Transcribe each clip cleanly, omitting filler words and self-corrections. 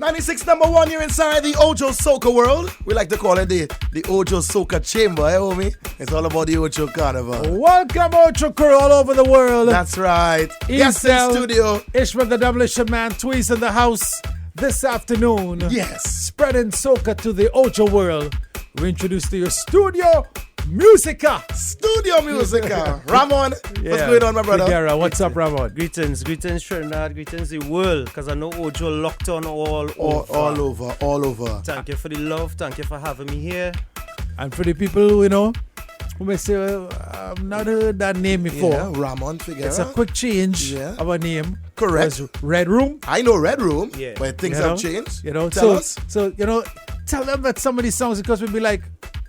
96 number one, you're inside the Ojo Soca world. We like to call it the Ojo Soca chamber, homie? It's all about the Ojo Carnival. Welcome, Ojo crew all over the world. That's right. Guest in Ezel, studio. Ishmael the Demolition Man, Tweez in the house this afternoon. Yes. Spreading soca to the Ojo world. We introduce to you Studio Musica. Studio Musica. Ramon, what's going on, my brother? Figuera, what's up, Ramon? Greetings Trinidad, greetings the world, because I know Ojo locked on all over. Thank you for the love, thank you for having me here. And for the people who may say, I've not heard that name before. Yeah, Ramon Figuera. It's a quick change of a name. Correct. Red Room. I know Red Room, yeah. but things have changed. Tell us. So, tell them that some of these songs, because we'll be like,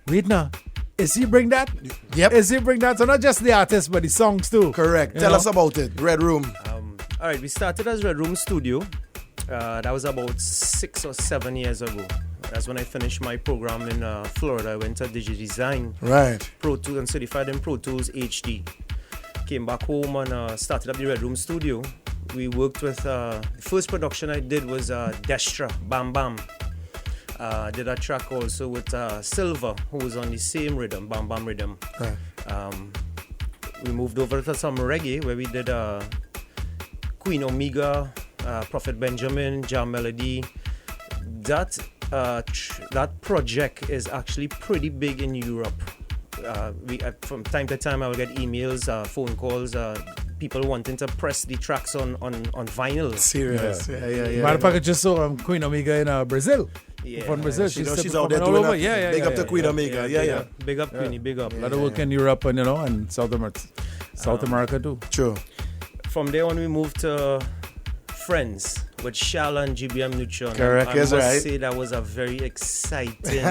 wait now, is he bring that? Yep. Is he bring that? So not just the artist, but the songs too. Correct. Tell us about it. Red Room. All right, we started as Red Room Studio. That was about 6 or 7 years ago. That's when I finished my program in Florida. I went to Digi Design. Right. Pro Tools and certified in Pro Tools HD. Came back home and started up the Red Room Studio. We worked with, the first production I did was Destra, Bam Bam. Did a track also with Silver, who was on the same rhythm, Bam Bam rhythm. Right. We moved over to some reggae where we did Queen Omega, Prophet Benjamin, Jam Melody. That project is actually pretty big in Europe. From time to time I will get emails, phone calls, people wanting to press the tracks on vinyl. Serious. Yeah. Matter of fact, I just saw Queen Omega in Brazil. Yeah. From Brazil. She's out there all doing over. that. Big up to Queen Omega. Yeah. Big up, Queenie, big up. A lot of work in Europe and South America too. True. From there on, we moved to Friends with Shal and GBM Neutron. Correct, I yes, must right. say that was a very exciting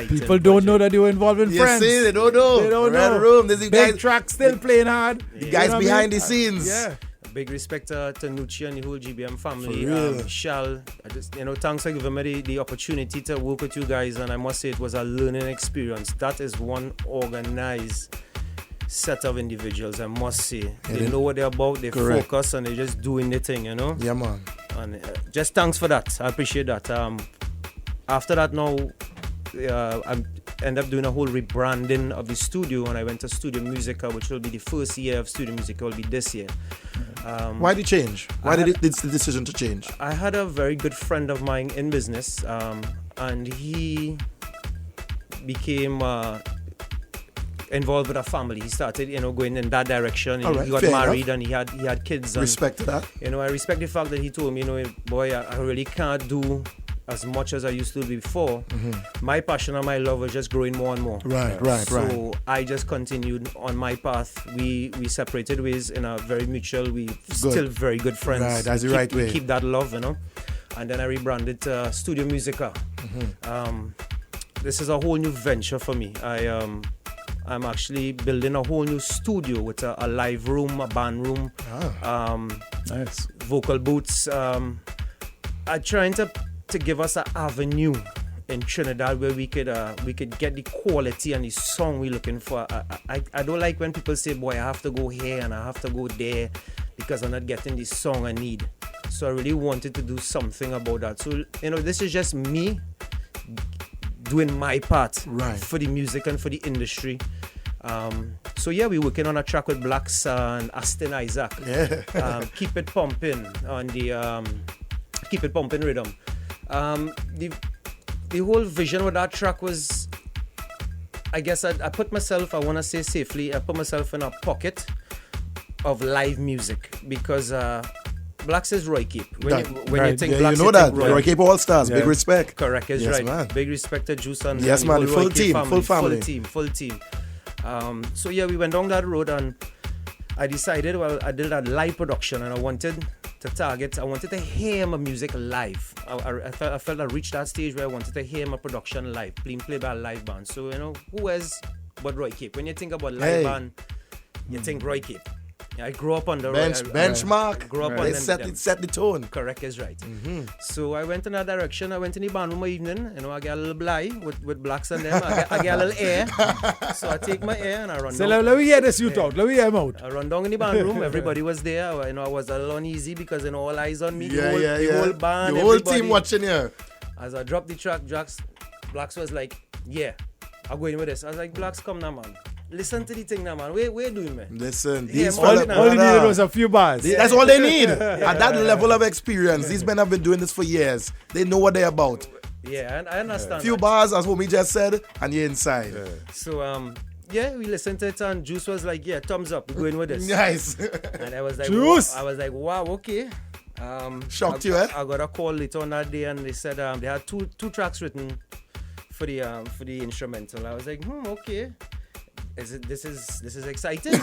People don't know that you were involved in Friends. See, they don't know. They don't Red know. Room. This is Big track still playing hard. The guys behind the scenes. Yeah. Big respect to Nucci and the whole GBM family. For real. Shal, thanks for giving me the opportunity to work with you guys, and I must say it was a learning experience. That is one organized set of individuals, I must say. They know what they're about, they focus, and they're just doing the thing, Yeah, man. And just thanks for that. I appreciate that. After that, now I ended up doing a whole rebranding of the studio, and I went to Studio Musica, which will be the first year of Studio Musica, will be this year. Why did you change? Why did the decision to change? I had a very good friend of mine in business, and he became involved with a family. He started, going in that direction. Right, he got married and he had kids. And, respect that. I respect the fact that he told me, boy, I really can't do as much as I used to before. Mm-hmm. My passion and my love was just growing more and more. Right. So I just continued on my path. We separated ways in a very mutual. We still very good friends. Right, that's the right way. We keep that love, And then I rebranded Studio Musica. Mm-hmm. This is a whole new venture for me. I'm actually building a whole new studio with a live room, a band room, Nice. vocal booths. I'm trying to give us an avenue in Trinidad where we could get the quality and the song we're looking for. I don't like when people say, boy, I have to go here and I have to go there because I'm not getting the song I need. So I really wanted to do something about that. So, this is just me doing my part for the music and for the industry. We're working on a track with Blacks and Aston Isaac. Yeah. Keep It Pumping on the Keep It Pumping rhythm. The whole vision with that track was, I guess I put myself, I want to say safely, I put myself in a pocket of live music because Blacks is Roy Keep. When you think Blacks, you know that. Roy Keep All Stars. Big respect. Correct, is right. Man. Big respect to Juice and yes, man. Full team, full family. Full team. We went down that road and I decided, I did a live production and I wanted to hear my music live. I felt I reached that stage where I wanted to hear my production live, being played by a live band. So, who else but Roy Keep? When you think about live band, you think Roy Keep. I grew up on the benchmark. Grew up on They them. set the tone. Correct is right. So I went in that direction. I went in the band room one evening. You know, I get a little blind with blacks and them. I get a little air. So I take my air and I run So down. let me hear this youth out. Let me hear him out. I run down in the band room. Everybody was there. You know, I was a little uneasy because, you know, all eyes on me. Yeah, The whole band. The whole everybody. team watching you. As I dropped the track, Blacks was like, yeah, I'll go in with this. I was like, Blacks, come now, man. Listen to the thing now, man. What you doing, man? Listen, Yeah, these man. fellas, All he needed was a few bars. that's all they need. At that level of experience, these men have been doing this for years. They know what they're about. Yeah, I understand. Few that. bars, as Homie just said, and you're inside. So, yeah, we listened to it and Juice was like, yeah, thumbs up. We're going with this. Nice. And I was like, Juice! I was like, wow, okay. Shocked you, eh? I got a call later on that day and they said they had two tracks written for the instrumental. I was like, okay. This is exciting.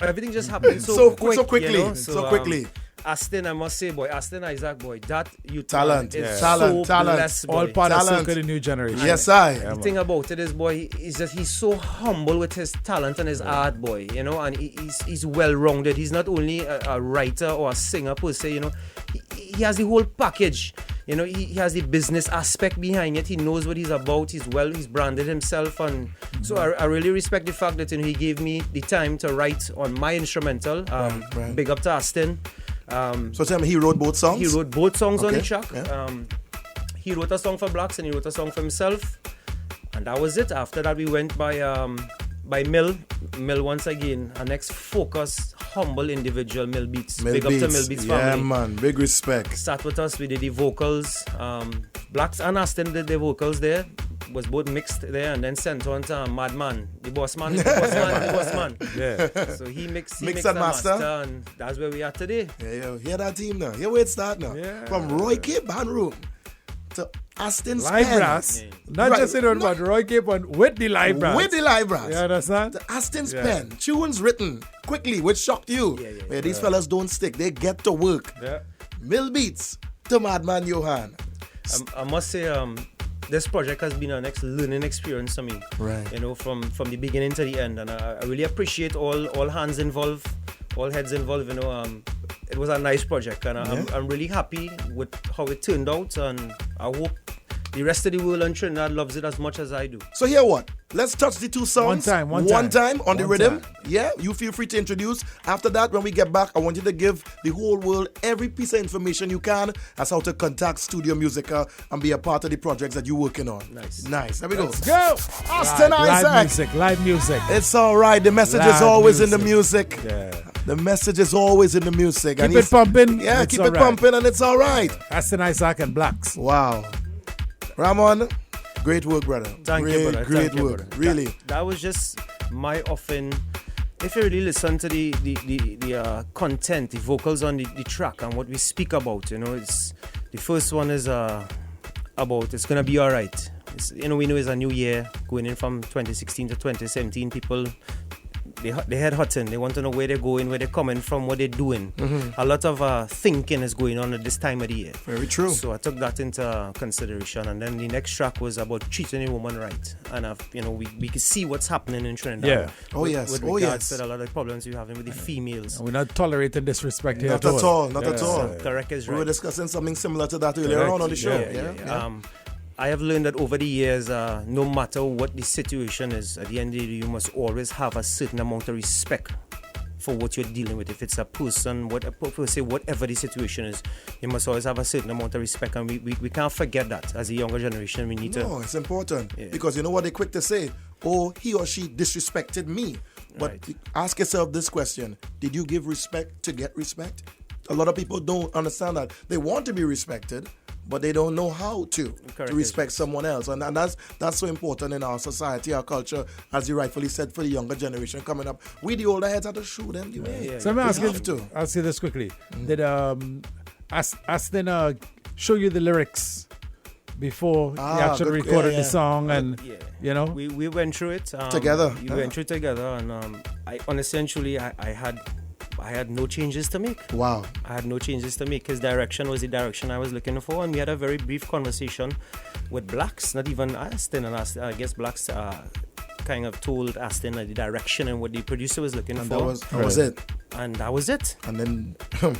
Everything just happened so quickly. You know? So quickly. Aston, I must say, boy, Aston Isaac, boy, that you Talent, is talent. blessed, boy. All part of Talent. Soca, the new generation. Yes, I. The thing about it is, boy, he's so humble with his talent and his art, boy, you know, and he's well-rounded. He's not only a writer or a singer per se, you know, he has the whole package. You know, he has the business aspect behind it. He knows what he's about. He's branded himself, and so I really respect the fact that, you know, he gave me the time to write on my instrumental. Right. Big up to Aston. So tell me, he wrote both songs? He wrote both songs on the Okay, track. yeah. He wrote a song for Blacks and he wrote a song for himself, and that was it. After that, we went by Mill once again, an ex-focused, humble individual, Mill Beats. Big up to Mill Beats Yeah, family. man. Big respect. Sat with us, we did the vocals. Blacks and Aston did the vocals there. Was both mixed there and then sent on to Madman, the boss man. Yeah. So he mixed Mix and and master. and that's where we are today. Yeah, hear that team now. Hear where it start now. Yeah. From Roy K. Band Room to Aston's Live pen. brass. Not Right. just in on, but Roy Cape on with the live brass. With the live brass. You understand? The Aston's Yeah. pen. Tunes written quickly, which shocked you. Yeah. Where these fellas don't stick. They get to work. Yeah. Mill Beats to Madman Johan. I must say, this project has been an learning experience for me. Right. You know, from the beginning to the end, and I really appreciate all hands involved, all heads involved. You know, it was a nice project, and I'm really happy with how it turned out, and I hope the rest of the world in Trinidad loves it as much as I do. So here what? Let's touch the two songs. One time on the One rhythm. time. Yeah, you feel free to introduce. After that, when we get back, I want you to give the whole world every piece of information you can as how to contact Studio Musica and be a part of the projects that you're working on. Nice. There we go. Go! Aston Isaac. Live music. It's all right. The message is Live always in the music. music. Yeah. The message is always in the music. Keep it pumping. Yeah, it's keep all it right. pumping and it's all right. Aston Isaac and Blacks. Wow. Ramon, great work, brother. Thank you, brother. Great Thank you, work. brother. Really. That was just my offering. If you really listen to the content, the vocals on the track and what we speak about, you know, it's the first one is about it's gonna be all right. You know, we know it's a new year going in from 2016 to 2017. People, they head hurting. They want to know where they're going, where they're coming from, what they're doing. A lot of thinking is going on at this time of the year. Very true. So I took that into consideration, and then the next track was about treating a woman right, and you know, we could see what's happening in Trinidad. Yeah. Oh, yes. With Oh, regards yes. to a lot of problems we're having with the females. We're not tolerating disrespect here Not at all. Not at all. Correct is We were right. discussing something similar to that earlier Correct. on the show. Yeah. I have learned that over the years, no matter what the situation is, at the end of the day, you must always have a certain amount of respect for what you're dealing with. If it's a person, whatever the situation is, you must always have a certain amount of respect, and we can't forget that. As a younger generation, we need No, to. it's important. Yeah. Because you know what they're quick to say? Oh, he or she disrespected me. But Right. ask yourself this question. Did you give respect to get respect? A lot of people don't understand that. They want to be respected, but they don't know how to respect someone else. And that's so important in our society, our culture, as you rightfully said, for the younger generation coming up. We, the older heads, have to show them the way. So let me We ask you, have to. I'll say this quickly. Did Aston show you the lyrics before he actually good. recorded Yeah, the yeah. song, and Yeah. you know? We went through it Together. We went through it together, and essentially I had no changes to make. Wow. I had no changes to make. His direction was the direction I was looking for, and we had a very brief conversation with Blacks. Not even Aston and Aston. I guess Blacks kind of told Aston the direction and what the producer was looking And for. that was it. And that was it. And then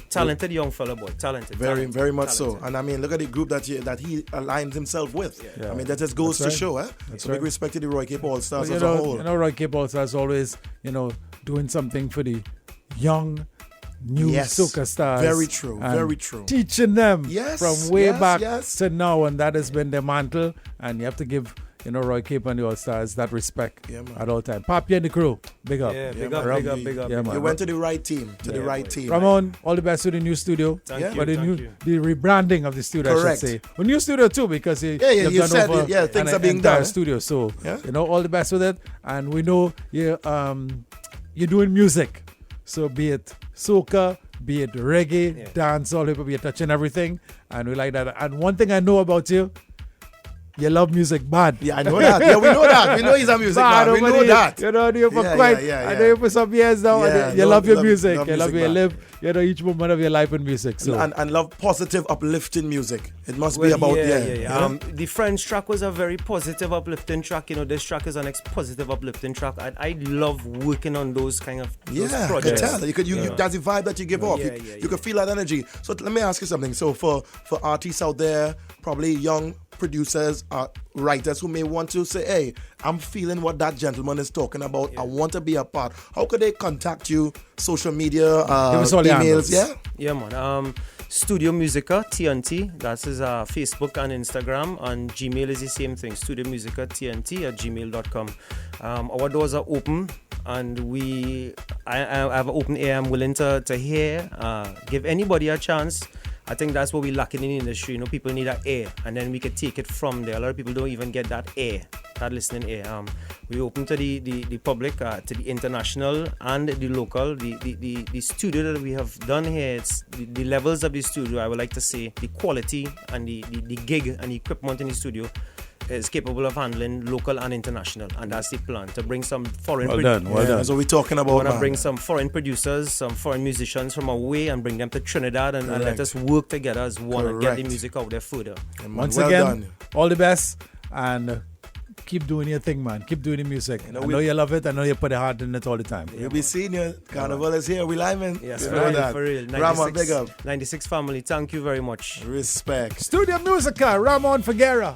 Talented young fella, boy. Talented. very much so. And I mean, look at the group that he aligned himself with. Yeah. I mean, that just goes That's to right. show, That's so big right. respect to the Roy Cape All Stars Well, as a whole. Roy Cape All-Stars always, doing something for the young, new Yes. soca stars. Very true, and very true. Teaching them Yes, from way yes, back yes. to now, and that has been their mantle. And you have to give, Roy Cape and the All-Stars that respect Yeah, man. at all time. Papi and the crew, big up. Yeah, big man. up, big up, big up. Yeah, big man. You up. went to the right team, team. Ramon, all the best with the new studio. Thank Yeah. you, But the thank new, you. the rebranding of the studio, Correct. I should say. Well, new studio too, because you've you done said over it. Yeah, things an are being entire done. studio. So, Yeah. all the best with it. And we know you're doing music. So be it soca, be it reggae, dancehall, hip hop, you're touching everything. And we like that. And one thing I know about you, you love music bad. Yeah, I know that. Yeah, we know that. We know he's a music man. We know that. You know for Yeah, quite. yeah, I know you for some years now. Yeah, and you love your love music. You music, you man. live, each moment of your life in music. So. And love positive, uplifting music. It must Well, be about yeah. The French track was a very positive, uplifting track. This track is an positive, uplifting track. I love working on those kind of those I could projects. tell. That's the vibe that you give off. Yeah, You can feel that energy. So let me ask you something. So for artists out there, probably young producers, writers who may want to say, hey, I'm feeling what that gentleman is talking about. I want to be a part. How could they contact you? Social media, Give us all the handles. emails, yeah? Yeah, man. Studio Musica TNT. That is Facebook and Instagram. And Gmail is the same thing. Studio Musica TNT at gmail.com. Our doors are open, and I have an open ear. I'm willing to hear, give anybody a chance. I think that's what we're lacking in the industry. People need an ear, and then we can take it from there. A lot of people don't even get that ear, that listening ear. We open to the public, to the international and the local. The studio that we have done here, it's the levels of the studio. I would like to say the quality and the gig and the equipment in the studio is capable of handling local and international, and that's the plan, to bring some foreign Well done. That's what we're talking I about, want to man. bring some foreign producers, some foreign musicians from away, and bring them to Trinidad and let us work together as one and get the Correct. music out there further. Yeah, man. Once Well again, done. all the best, and keep doing your thing, man. Keep doing the music. I know you love it. I know you put your heart in it all the time. We'll be seeing you. Carnival is here. We live in. Yes, You for know real, that. for real. Ramon, big up. 96 family, thank you very much. Respect. Studio Musica, Ramon Figuera.